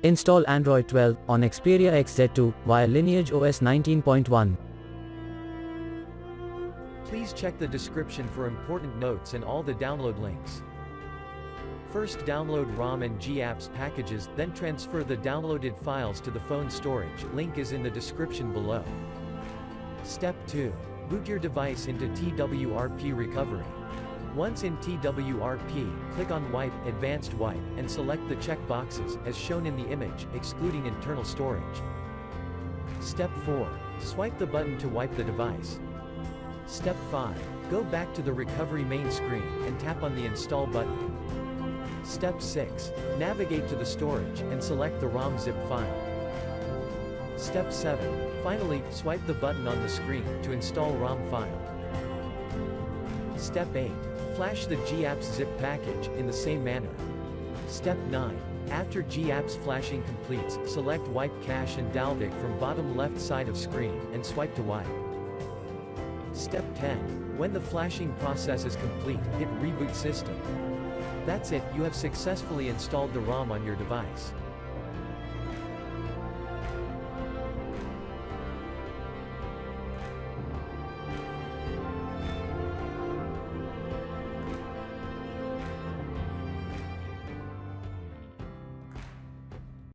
Install Android 12 on Xperia XZ2 via LineageOS 19.1. Please check the description for important notes and all the download links. First, download ROM and GApps packages, then transfer the downloaded files to the phone storage. Link is in the description below. Step 2. Boot your device into TWRP recovery. Once in TWRP, click on Wipe, Advanced Wipe, and select the check boxes, as shown in the image, excluding internal storage. Step 4. Swipe the button to wipe the device. Step 5. Go back to the recovery main screen, and tap on the Install button. Step 6. Navigate to the storage, and select the ROM zip file. Step 7. Finally, swipe the button on the screen, to install ROM file. Step 8. Flash the GApps zip package, in the same manner. Step 9. After GApps flashing completes, select Wipe Cache and Dalvik from bottom left side of screen, and swipe to wipe. Step 10. When the flashing process is complete, hit Reboot System. That's it, you have successfully installed the ROM on your device.